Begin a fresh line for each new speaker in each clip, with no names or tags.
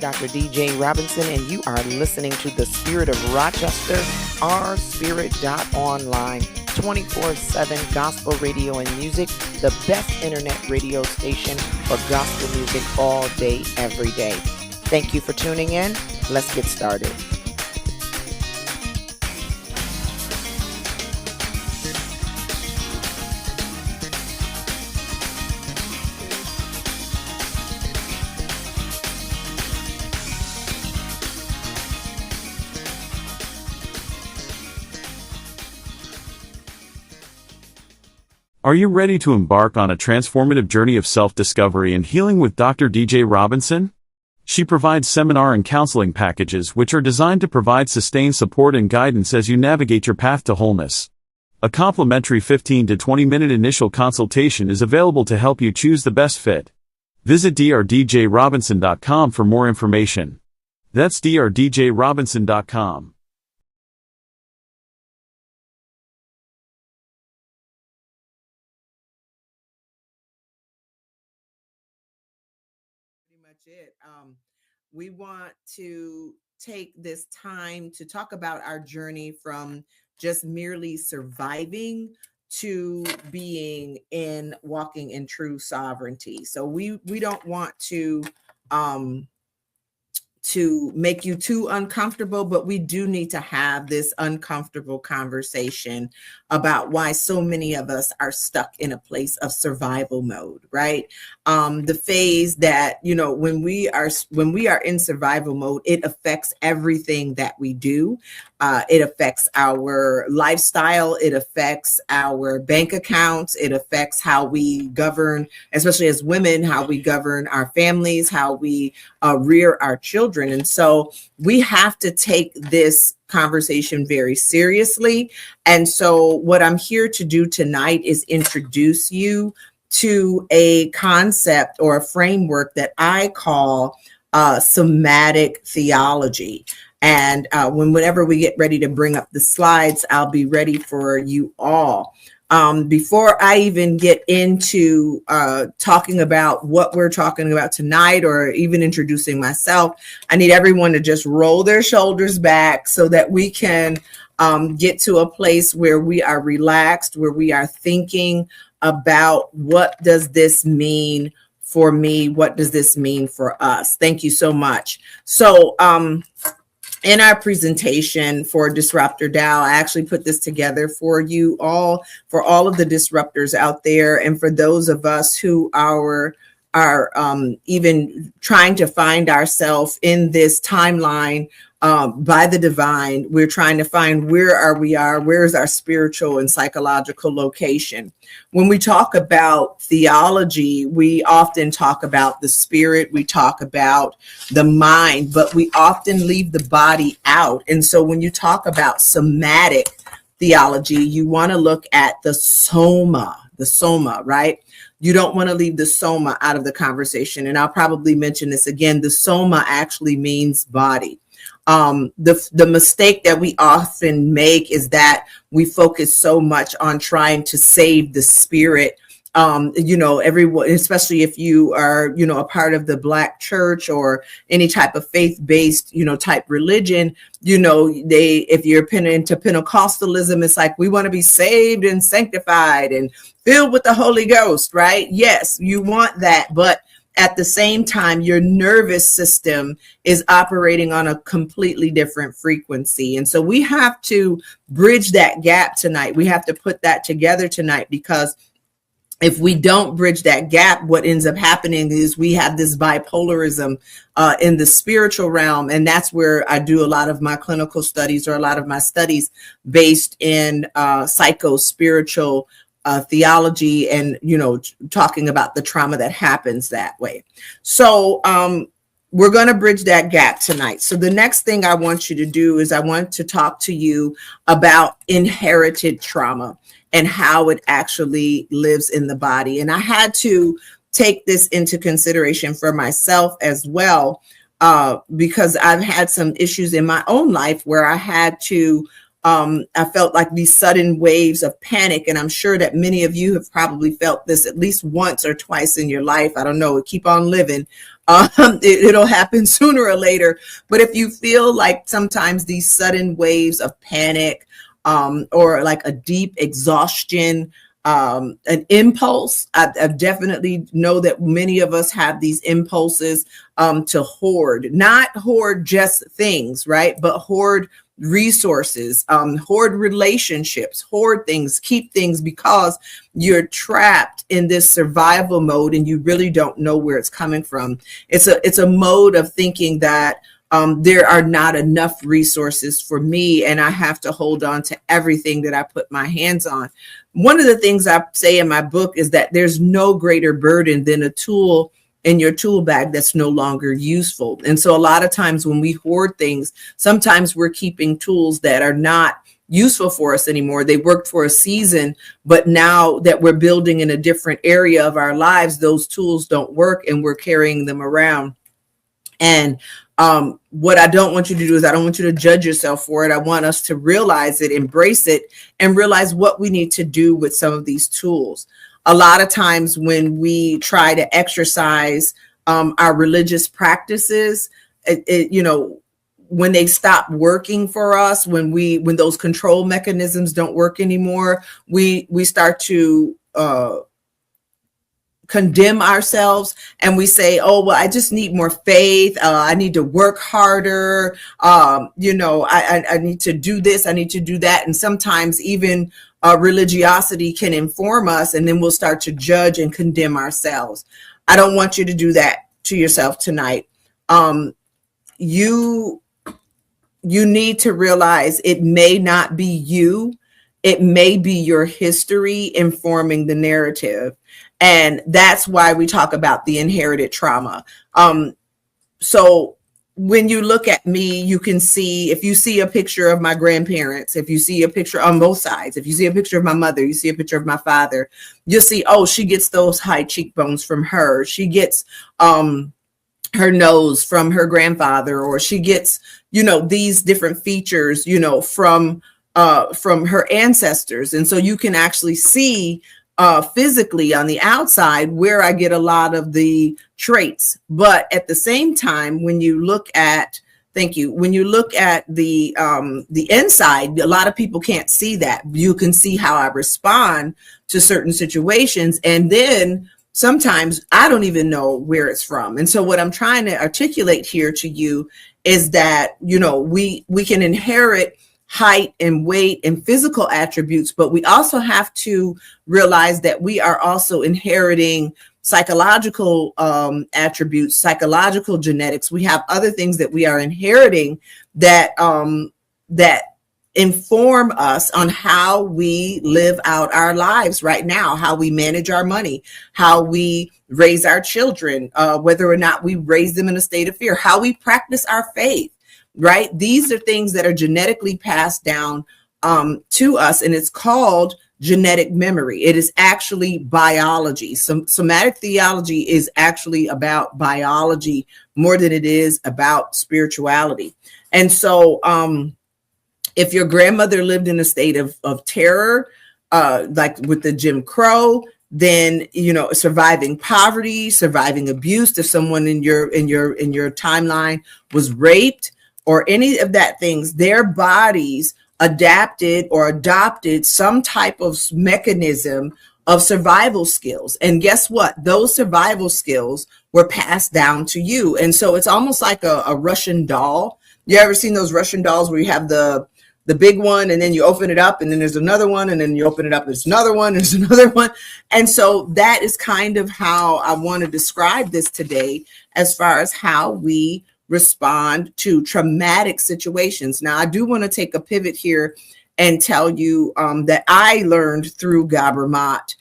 Dr. DJ Robinson, and you are listening to the Spirit of Rochester, rspirit.online, 24/7 gospel radio and music, the best internet radio station for gospel music all day, every day. Thank you for tuning in. Let's get started.
Are you ready to embark on a transformative journey of self-discovery and healing with Dr. DJ Robinson? She provides seminar and counseling packages which are designed to provide sustained support and guidance as you navigate your path to wholeness. A complimentary 15 to 20-minute initial consultation is available to help you choose the best fit. Visit drdjrobinson.com for more information. That's drdjrobinson.com.
It. We want to take this time to talk about our journey from just merely surviving to being in walking in true sovereignty. So we don't want to make you too uncomfortable, but we do need to have this uncomfortable conversation about why so many of us are stuck in a place of survival mode, right? The phase that, when we are in survival mode, it affects everything that we do. It affects our lifestyle. It affects our bank accounts. It affects how we govern, especially as women, how we govern our families, how we rear our children. And so we have to take this conversation very seriously. And so what I'm here to do tonight is introduce you to a concept or a framework that I call somatic theology. And whenever we get ready to bring up the slides, I'll be ready for you all. Before I even get into talking about what we're talking about tonight, or even introducing myself, I need everyone to just roll their shoulders back so that we can get to a place where we are relaxed, where we are thinking about what does this mean for me? What does this mean for us? Thank you so much. So, in our presentation for Disruptor Dao, I actually put this together for you all, for all of the disruptors out there, and for those of us who are even trying to find ourselves in this timeline by the divine. We're trying to find where is our spiritual and psychological location. When we talk about theology, we often talk about the spirit, we talk about the mind, but we often leave the body out. And so when you talk about somatic theology, you want to look at the soma, right? You don't want to leave the soma out of the conversation. And I'll probably mention this again. The soma actually means body. The mistake that we often make is that we focus so much on trying to save the spirit. Everyone, especially if you are, a part of the Black church or any type of faith-based, type religion, if you're into Pentecostalism, it's like, we want to be saved and sanctified and filled with the Holy Ghost, right? Yes, you want that. But at the same time, your nervous system is operating on a completely different frequency. And so we have to bridge that gap tonight. We have to put that together tonight, because if we don't bridge that gap, what ends up happening is we have this bipolarism in the spiritual realm. And that's where I do a lot of my clinical studies, or a lot of my studies based in psycho-spiritual theology, and, talking about the trauma that happens that way. So we're going to bridge that gap tonight. So the next thing I want you to do is I want to talk to you about inherited trauma. and how it actually lives in the body. And I had to take this into consideration for myself as well, because I've had some issues in my own life where I had to, I felt like these sudden waves of panic. And I'm sure that many of you have probably felt this at least once or twice in your life. I don't know, keep on living. It'll happen sooner or later. But if you feel like sometimes these sudden waves of panic, or like a deep exhaustion, an impulse, I definitely know that many of us have these impulses to hoard, not hoard just things, right? But hoard resources, hoard relationships, hoard things, keep things, because you're trapped in this survival mode and you really don't know where it's coming from. It's a mode of thinking that there are not enough resources for me, and I have to hold on to everything that I put my hands on. One of the things I say in my book is that there's no greater burden than a tool in your tool bag that's no longer useful. And so a lot of times when we hoard things, sometimes we're keeping tools that are not useful for us anymore. They worked for a season, but now that we're building in a different area of our lives, those tools don't work and we're carrying them around. And what I don't want you to do is I don't want you to judge yourself for it. I want us to realize it, embrace it, and realize what we need to do with some of these tools. A lot of times when we try to exercise our religious practices, when they stop working for us, when those control mechanisms don't work anymore, we start to condemn ourselves, and we say, oh, well, I just need more faith. I need to work harder. I need to do this. I need to do that. And sometimes even religiosity can inform us, and then we'll start to judge and condemn ourselves. I don't want you to do that to yourself tonight. You need to realize it may not be you. It may be your history informing the narrative. And that's why we talk about the inherited trauma. So when you look at me, you can see, if you see a picture of my grandparents, if you see a picture on both sides, if you see a picture of my mother, you see a picture of my father, you'll see, oh, she gets those high cheekbones from her. She gets her nose from her grandfather, or she gets, these different features, from her ancestors. And so you can actually see physically on the outside where I get a lot of the traits. But at the same time, when you look at, when you look at the inside, a lot of people can't see that. You can see how I respond to certain situations. And then sometimes I don't even know where it's from. And so what I'm trying to articulate here to you is that, we can inherit height and weight and physical attributes, but we also have to realize that we are also inheriting psychological attributes, psychological genetics. We have other things that we are inheriting that inform us on how we live out our lives right now, how we manage our money, how we raise our children, whether or not we raise them in a state of fear, how we practice our faith. Right? These are things that are genetically passed down to us, and it's called genetic memory. It is actually biology. Somatic theology is actually about biology more than it is about spirituality. And so if your grandmother lived in a state of terror, like with the Jim Crow, then surviving poverty, surviving abuse, if someone in your timeline was raped, or any of that things, their bodies adapted or adopted some type of mechanism of survival skills. And guess what? Those survival skills were passed down to you. And so it's almost like a Russian doll. You ever seen those Russian dolls where you have the big one, and then you open it up, and then there's another one, and then you open it up, there's another one, there's another one. And so that is kind of how I want to describe this today, as far as how we respond to traumatic situations. Now, I do want to take a pivot here and tell you that I learned through Gabor Maté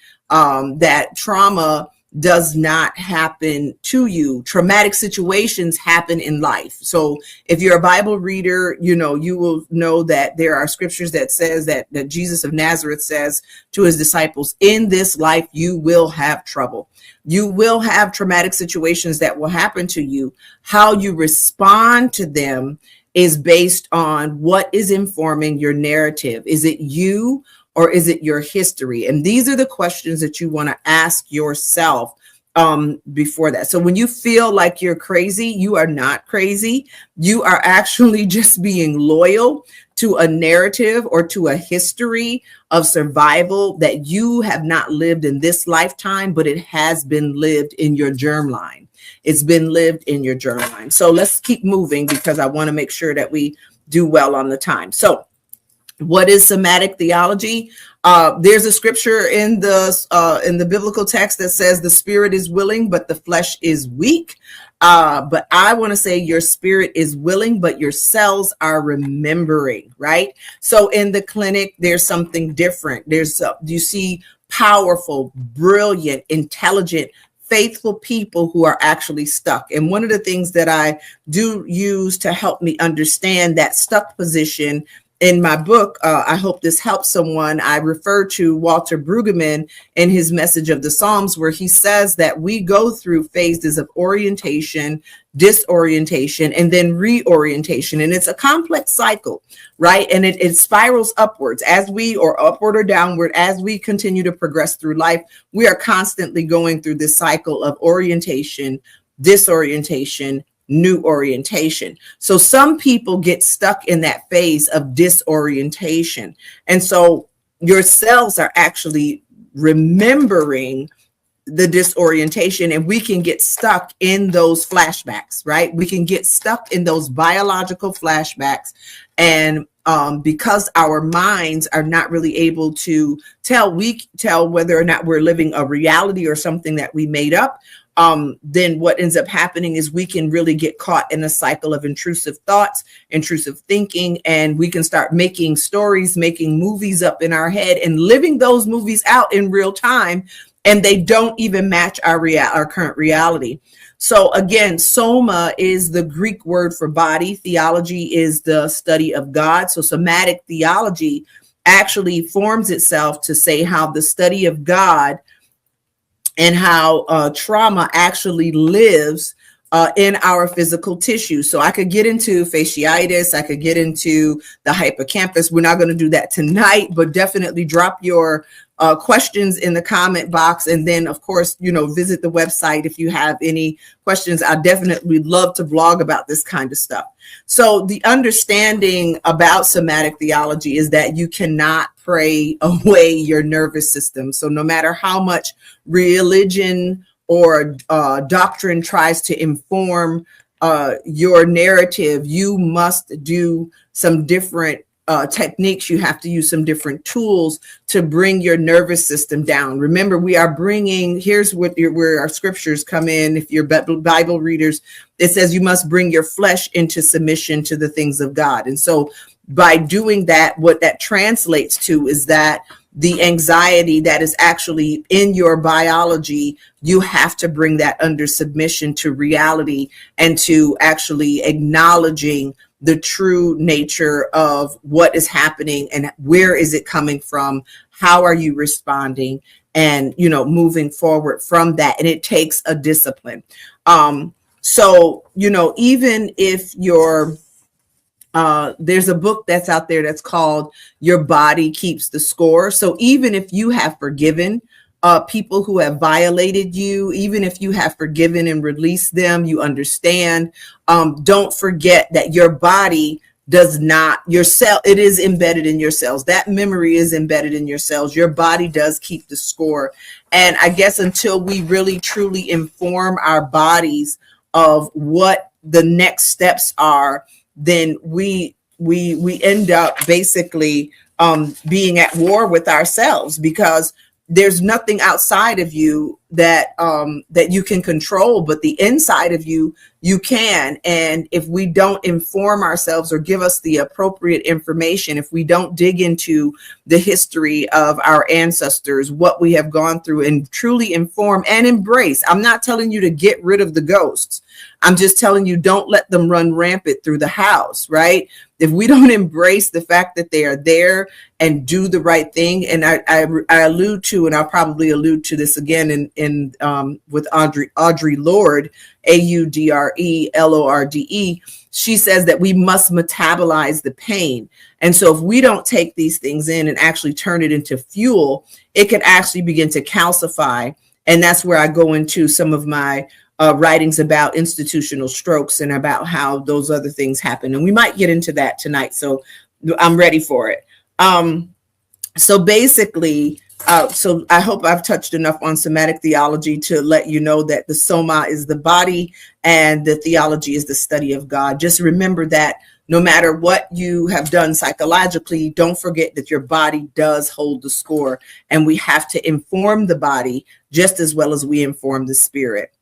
that trauma does not happen to you. Traumatic situations happen in life. So if you're a Bible reader, you will know that there are scriptures that says that Jesus of Nazareth says to his disciples, in this life, you will have trouble. You will have traumatic situations that will happen to you. How you respond to them is based on what is informing your narrative. Is it you, or is it your history? And these are the questions that you want to ask yourself before that. So when you feel like you're crazy, you are not crazy. You are actually just being loyal to a narrative or to a history of survival that you have not lived in this lifetime, but it has been lived in your germline. It's been lived in your germline. So let's keep moving, because I want to make sure that we do well on the time. So what is somatic theology? There's a scripture in the biblical text that says the spirit is willing, but the flesh is weak. But I want to say your spirit is willing, but your cells are remembering, right? So in the clinic, there's something different. You see powerful, brilliant, intelligent, faithful people who are actually stuck. And one of the things that I do use to help me understand that stuck position in my book, I hope this helps someone, I refer to Walter Brueggemann in his Message of the Psalms, where he says that we go through phases of orientation, disorientation, and then reorientation. And it's a complex cycle, right? And it spirals upwards or upward or downward, as we continue to progress through life. We are constantly going through this cycle of orientation, disorientation, new orientation. So some people get stuck in that phase of disorientation. And so your cells are actually remembering the disorientation, and we can get stuck in those flashbacks, right? We can get stuck in those biological flashbacks. And because our minds are not really able to tell whether or not we're living a reality or something that we made up, then what ends up happening is we can really get caught in a cycle of intrusive thoughts, intrusive thinking, and we can start making stories, making movies up in our head and living those movies out in real time, and they don't even match our current reality. So again, soma is the Greek word for body. Theology is the study of God. So somatic theology actually forms itself to say how the study of God and how trauma actually lives in our physical tissue. So I could get into fasciitis, I could get into the hippocampus. We're not going to do that tonight, but definitely drop your questions in the comment box. And then, of course, visit the website if you have any questions. I definitely love to blog about this kind of stuff. So the understanding about somatic theology is that you cannot pray away your nervous system. So no matter how much religion or doctrine tries to inform your narrative, you must do some different techniques. You have to use some different tools to bring your nervous system down. Remember, here's where our scriptures come in. If you're Bible readers, it says you must bring your flesh into submission to the things of God. And so by doing that, what that translates to is that the anxiety that is actually in your biology, you have to bring that under submission to reality and to actually acknowledging the true nature of what is happening and where is it coming from, how are you responding, and moving forward from that. And it takes a discipline. So even if there's a book that's out there that's called Your Body Keeps the Score. So even if you have forgiven people who have violated you, even if you have forgiven and released them, you understand, don't forget that your body does not, it is embedded in your cells. That memory is embedded in your cells. Your body does keep the score. And I guess until we really truly inform our bodies of what the next steps are, then we end up basically being at war with ourselves, because there's nothing outside of you that you can control, but the inside of you can. And if we don't inform ourselves or give us the appropriate information, if we don't dig into the history of our ancestors, what we have gone through, and truly inform and embrace. I'm not telling you to get rid of the ghosts. I'm just telling you, don't let them run rampant through the house, right? If we don't embrace the fact that they are there and do the right thing, and I allude to, and I'll probably allude to this again in with Audre Lorde, AUDRE LORDE. She says that we must metabolize the pain. And so if we don't take these things in and actually turn it into fuel, it can actually begin to calcify. And that's where I go into some of my writings about institutional strokes and about how those other things happen. And we might get into that tonight. So I'm ready for it. So basically, so I hope I've touched enough on somatic theology to let you know that the soma is the body and the theology is the study of God. Just remember that no matter what you have done psychologically, don't forget that your body does hold the score, and we have to inform the body just as well as we inform the spirit.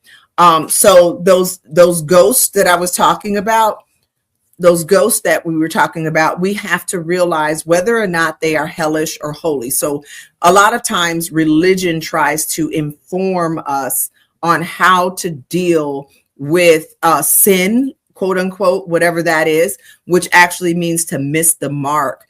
So those ghosts that I was talking about, those ghosts that we were talking about, we have to realize whether or not they are hellish or holy. So a lot of times religion tries to inform us on how to deal with sin, quote unquote, whatever that is, which actually means to miss the mark.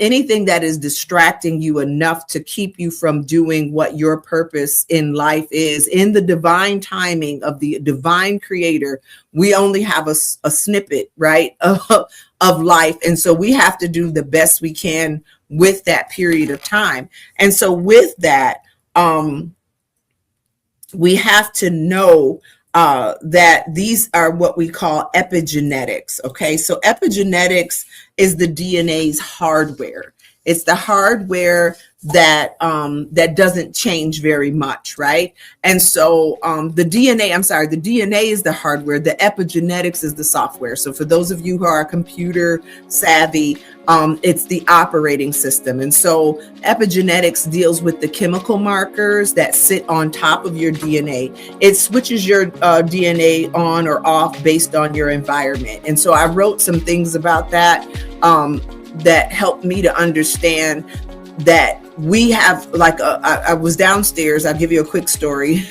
Anything that is distracting you enough to keep you from doing what your purpose in life is. In the divine timing of the divine creator, we only have a snippet, right, of life. And so we have to do the best we can with that period of time. And so with that, we have to know that these are what we call epigenetics. Okay, so epigenetics is the DNA's hardware. It's the hardware that that doesn't change very much, right? And so the DNA is the hardware. The epigenetics is the software. So for those of you who are computer savvy, it's the operating system. And so epigenetics deals with the chemical markers that sit on top of your DNA. It switches your DNA on or off based on your environment. And so I wrote some things about that that helped me to understand that we have, like, I was downstairs. I'll give you a quick story.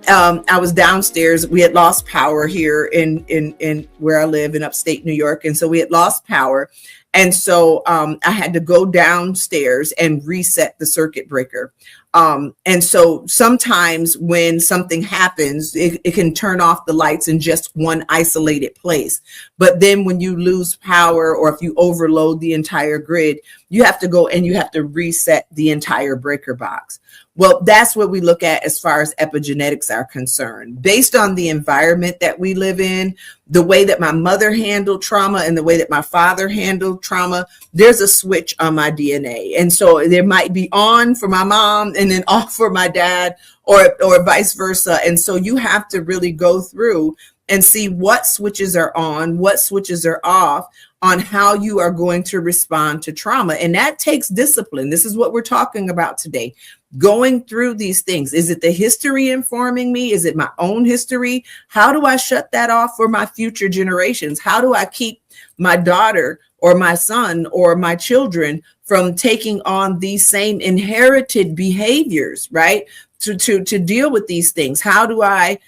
I was downstairs. We had lost power here in where I live in upstate New York. And so we had lost power. And so I had to go downstairs and reset the circuit breaker. And so sometimes when something happens, it can turn off the lights in just one isolated place. But then when you lose power, or if you overload the entire grid, you have to go and you have to reset the entire breaker box. Well, that's what we look at as far as epigenetics are concerned. Based on the environment that we live in, the way that my mother handled trauma and the way that my father handled trauma, there's a switch on my DNA. And so there might be on for my mom and then off for my dad, or vice versa. And so you have to really go through and see what switches are on, what switches are off, on how you are going to respond to trauma. And that takes discipline. This is what we're talking about today. Going through these things. Is it the history informing me? Is it my own history? How do I shut that off for my future generations? How do I keep my daughter or my son or my children from taking on these same inherited behaviors, right? To deal with these things? How do I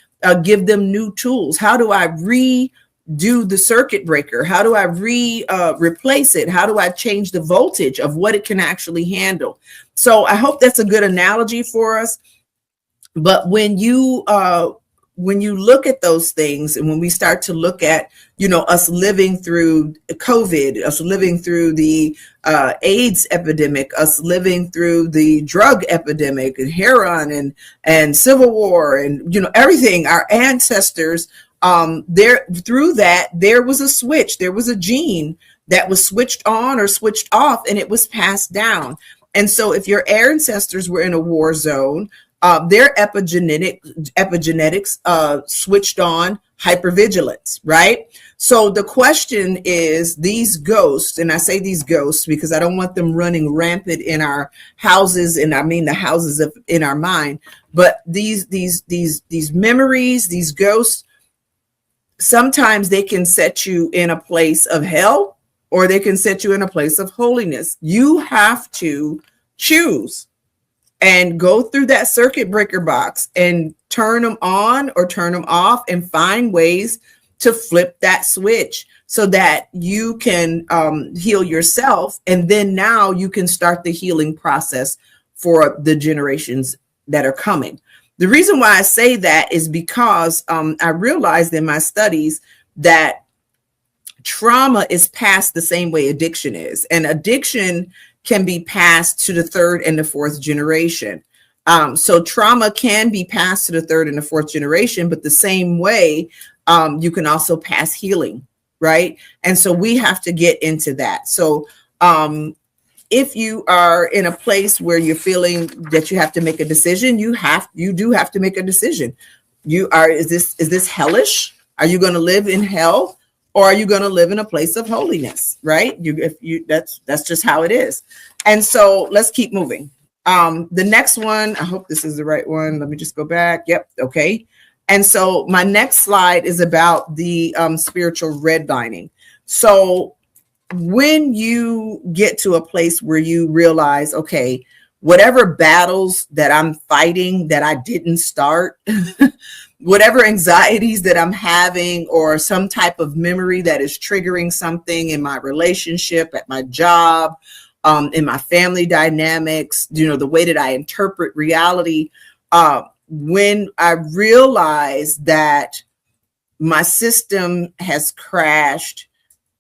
give them new tools? How do I redo the circuit breaker? How do I replace it? How do I change the voltage of what it can actually handle? So I hope that's a good analogy for us. But when you look at those things, and when we start to look at, us living through COVID, us living through the AIDS epidemic, us living through the drug epidemic and heroin and civil war and, everything, our ancestors, through that, there was a switch, there was a gene that was switched on or switched off, and it was passed down. And so if your ancestors were in a war zone, their epigenetics switched on hypervigilance, right? So the question is, these ghosts, and I say these ghosts because I don't want them running rampant in our houses, and I mean the houses in our mind, but these memories, these ghosts, sometimes they can set you in a place of hell, or they can set you in a place of holiness. You have to choose and go through that circuit breaker box and turn them on or turn them off, and find ways to flip that switch so that you can heal yourself. And then now you can start the healing process for the generations that are coming. The reason why I say that is because I realized in my studies that trauma is passed the same way addiction is. And addiction can be passed to the third and the fourth generation. So trauma can be passed to the third and the fourth generation, but the same way you can also pass healing, right? And so we have to get into that. So if you are in a place where you're feeling that you have to make a decision, you do have to make a decision. Is this hellish? Are you going to live in hell, or are you going to live in a place of holiness? Right? That's just how it is. And so let's keep moving. The next one, I hope this is the right one. Let me just go back. Yep. Okay. And so my next slide is about the spiritual redlining. So when you get to a place where you realize, okay, whatever battles that I'm fighting that I didn't start, whatever anxieties that I'm having, or some type of memory that is triggering something in my relationship, at my job, in my family dynamics, the way that I interpret reality, when I realize that my system has crashed,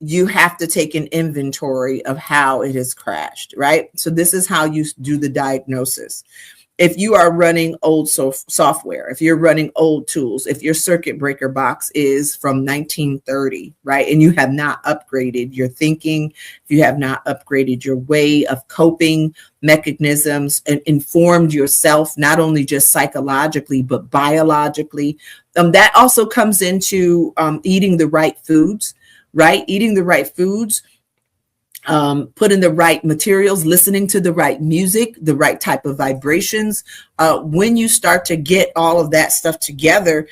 you have to take an inventory of how it has crashed, right? So this is how you do the diagnosis. If you are running old software, if you're running old tools, if your circuit breaker box is from 1930, right, and you have not upgraded your thinking, if you have not upgraded your way of coping mechanisms and informed yourself, not only just psychologically, but biologically, that also comes into eating the right foods, right? Eating the right foods, putting the right materials, listening to the right music, the right type of vibrations. When you start to get all of that stuff together,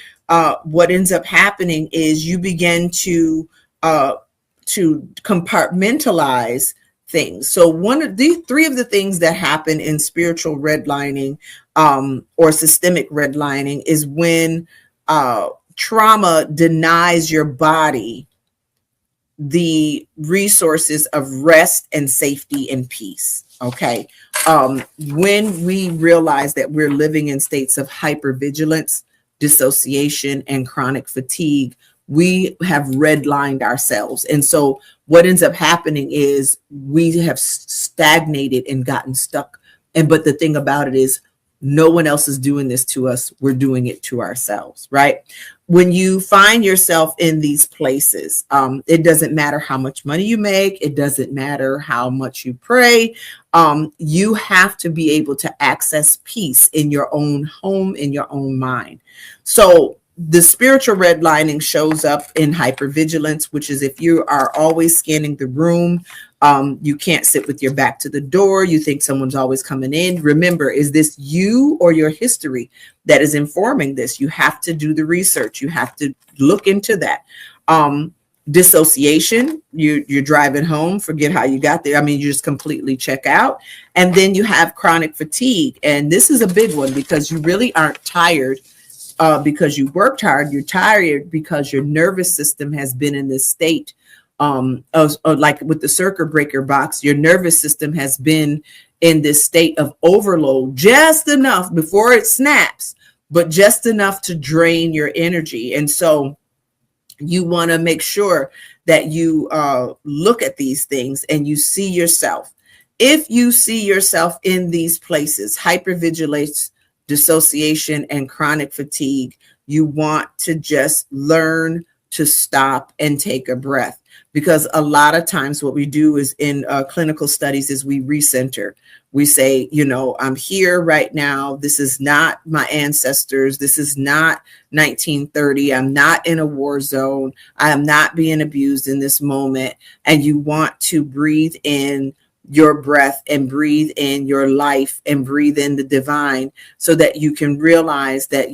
what ends up happening is you begin to compartmentalize things. So one of the three of the things that happen in spiritual redlining or systemic redlining is when trauma denies your body the resources of rest and safety and peace. Okay. When we realize that we're living in states of hypervigilance, dissociation, and chronic fatigue, we have redlined ourselves. And so what ends up happening is we have stagnated and gotten stuck. But the thing about it is, no one else is doing this to us. We're doing it to ourselves, right? When you find yourself in these places, it doesn't matter how much money you make. It doesn't matter how much you pray. You have to be able to access peace in your own home, in your own mind. So the spiritual redlining shows up in hypervigilance, which is if you are always scanning the room, you can't sit with your back to the door. You think someone's always coming in. Remember, is this you or your history that is informing this? You have to do the research. You have to look into that. Dissociation, you're driving home, forget how you got there. I mean, you just completely check out. And then you have chronic fatigue. And this is a big one because you really aren't tired because you worked hard. You're tired because your nervous system has been in this state like with the circuit breaker box, your nervous system has been in this state of overload, just enough before it snaps, but just enough to drain your energy. And so you want to make sure that you look at these things and you see yourself. If you see yourself in these places, hypervigilance, dissociation, and chronic fatigue, you want to just learn to stop and take a breath. Because a lot of times what we do is in clinical studies is we recenter. We say, I'm here right now. This is not my ancestors. This is not 1930. I'm not in a war zone. I am not being abused in this moment. And you want to breathe in your breath and breathe in your life and breathe in the divine so that you can realize that,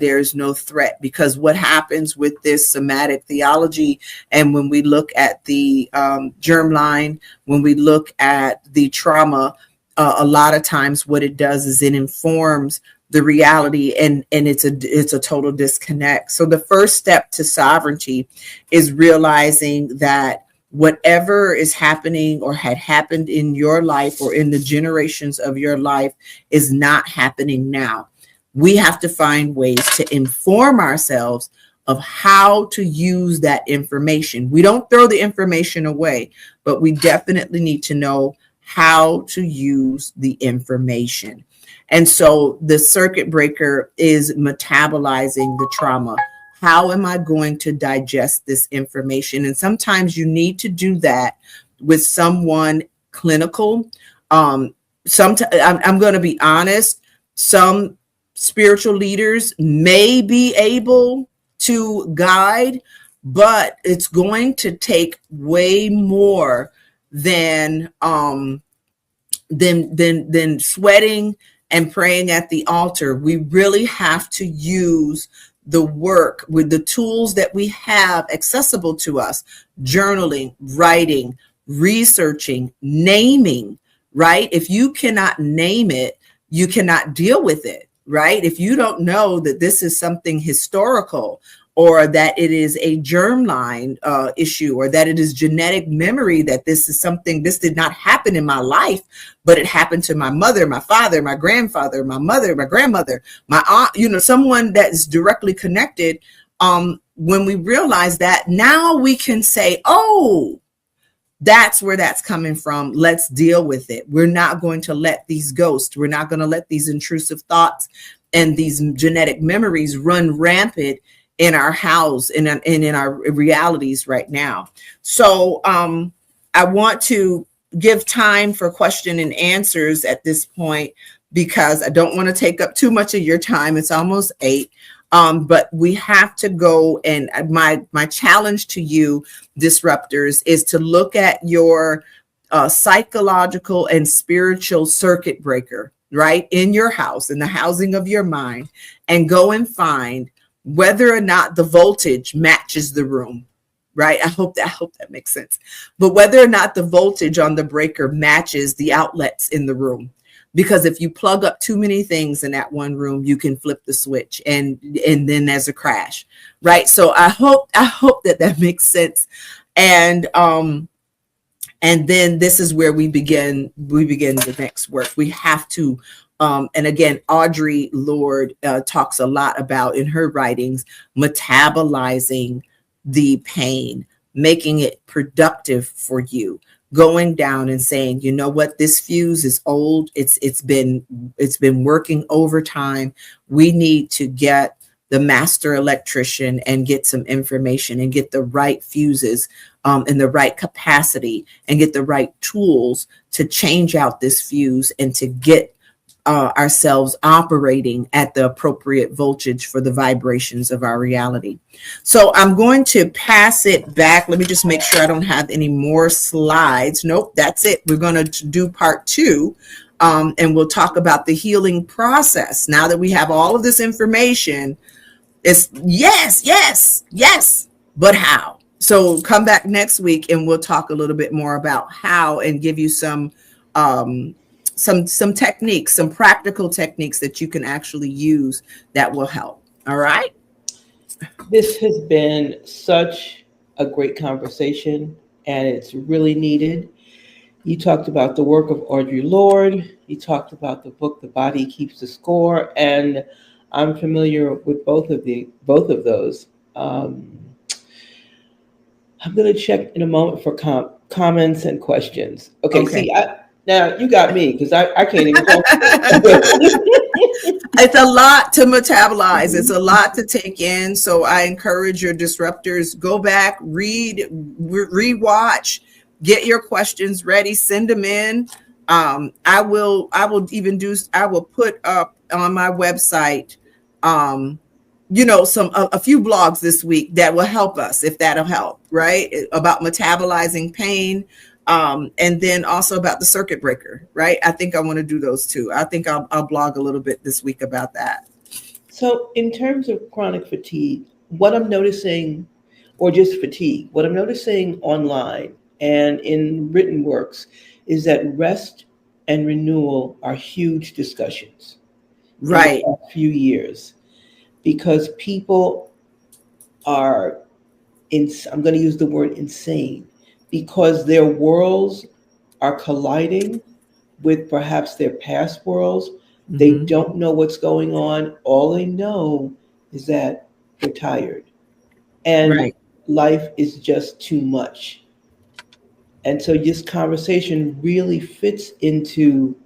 there's no threat. Because what happens with this somatic theology, and when we look at the germline, when we look at the trauma, a lot of times what it does is it informs the reality, and it's a total disconnect. So the first step to sovereignty is realizing that whatever is happening or had happened in your life or in the generations of your life is not happening now. We have to find ways to inform ourselves of how to use that information. We don't throw the information away, but we definitely need to know how to use the information. And so the circuit breaker is metabolizing the trauma. How am I going to digest this information? And sometimes you need to do that with someone clinical. I'm going to be honest. Some spiritual leaders may be able to guide, but it's going to take way more than sweating and praying at the altar. We really have to use the work with the tools that we have accessible to us: journaling, writing, researching, naming, right? If you cannot name it, you cannot deal with it, right? If you don't know that this is something historical, or that it is a germline issue, or that it is genetic memory, that this did not happen in my life, but it happened to my mother, my father, my grandfather, my mother, my grandmother, my aunt, someone that is directly connected. When we realize that, now we can say, oh, that's where that's coming from. Let's deal with it. We're not going to let these ghosts, we're not going to let these intrusive thoughts and these genetic memories run rampant in our house and in our realities right now. So I want to give time for question and answers at this point, because I don't want to take up too much of your time. It's almost 8. But we have to go, and my challenge to you, disruptors, is to look at your psychological and spiritual circuit breaker, right, in your house, in the housing of your mind, and go and find whether or not the voltage matches the room, right? I hope that makes sense. But whether or not the voltage on the breaker matches the outlets in the room. Because if you plug up too many things in that one room, you can flip the switch and then there's a crash, right? So I hope that makes sense. And then this is where we begin the next work. We have to, and again, Audre Lorde talks a lot about, in her writings, metabolizing the pain, making it productive for you, going down and saying, you know what, this fuse is old. It's been working overtime. We need to get the master electrician and get some information and get the right fuses in the right capacity and get the right tools to change out this fuse and to get ourselves operating at the appropriate voltage for the vibrations of our reality. So I'm going to pass it back. Let me just make sure I don't have any more slides. Nope, that's it. We're going to do part 2, and we'll talk about the healing process. Now that we have all of this information, it's yes, but how? So come back next week and we'll talk a little bit more about how, and give you some techniques, some practical techniques that you can actually use that will help. All right.
This has been such a great conversation, and it's really needed. You talked about the work of Audre Lorde. You talked about the book, The Body Keeps the Score, and I'm familiar with both of those. I'm going to check in a moment for comments and questions. Okay. See, now you got me, because I can't even talk.
It's a lot to metabolize. It's a lot to take in. So I encourage your disruptors, go back, read, rewatch, get your questions ready, send them in. I will put up on my website, a few blogs this week that will help us, if that'll help, right? About metabolizing pain. And then also about the circuit breaker, right? I think I want to do those too. I think I'll blog a little bit this week about that.
So in terms of chronic fatigue, what I'm noticing, or just fatigue, what I'm noticing online and in written works is that rest and renewal are huge discussions.
Right.
In the past few years, because people are, I'm going to use the word insane, because their worlds are colliding with perhaps their past worlds. Mm-hmm. They don't know what's going on. All they know is that they're tired. And life is just too much. And so this conversation really fits into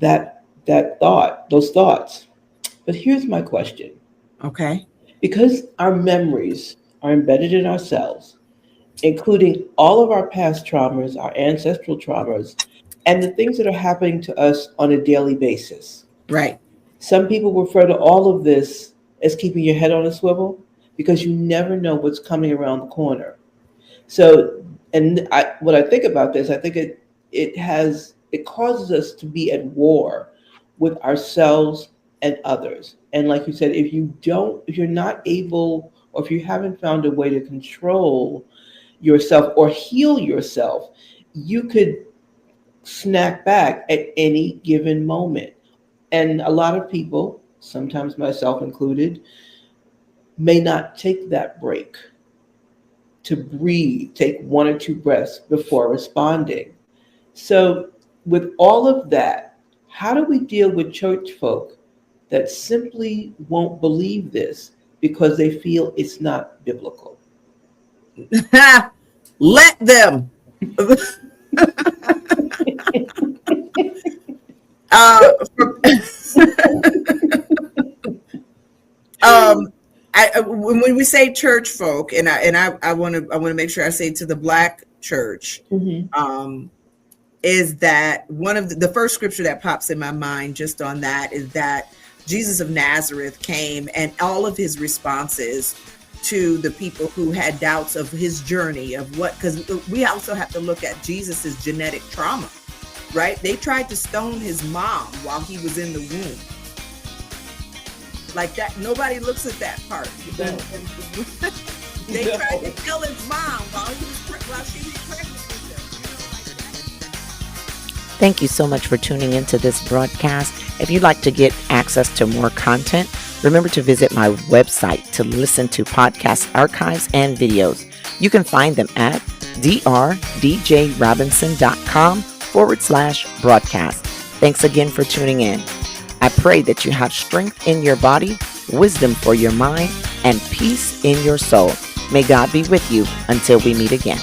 those thoughts. But here's my question.
Okay.
Because our memories are embedded in ourselves, including all of our past traumas, our ancestral traumas, and the things that are happening to us on a daily basis.
Right.
Some people refer to all of this as keeping your head on a swivel, because you never know what's coming around the corner. So, when I think about this, I think it causes us to be at war with ourselves and others. And like you said, if you're not able, or if you haven't found a way to control yourself or heal yourself, you could snap back at any given moment. And a lot of people, sometimes myself included, may not take that break to breathe, take 1 or 2 breaths before responding. So with all of that, how do we deal with church folk that simply won't believe this because they feel it's not biblical?
Let them. When we say church folk, and I want to make sure I say to the Black church, mm-hmm. Is that one of the first scripture that pops in my mind just on that is that Jesus of Nazareth came, and all of his responses to the people who had doubts of his journey, of what, because we also have to look at Jesus's genetic trauma, right? They tried to stone his mom while he was in the womb. Like that, nobody looks at that part.
No.
They tried to kill his mom while she was pregnant with him.
Thank you so much for tuning into this broadcast. If you'd like to get access to more content, remember to visit my website to listen to podcast archives and videos. You can find them at drdjrobinson.com/broadcast. Thanks again for tuning in. I pray that you have strength in your body, wisdom for your mind, and peace in your soul. May God be with you until we meet again.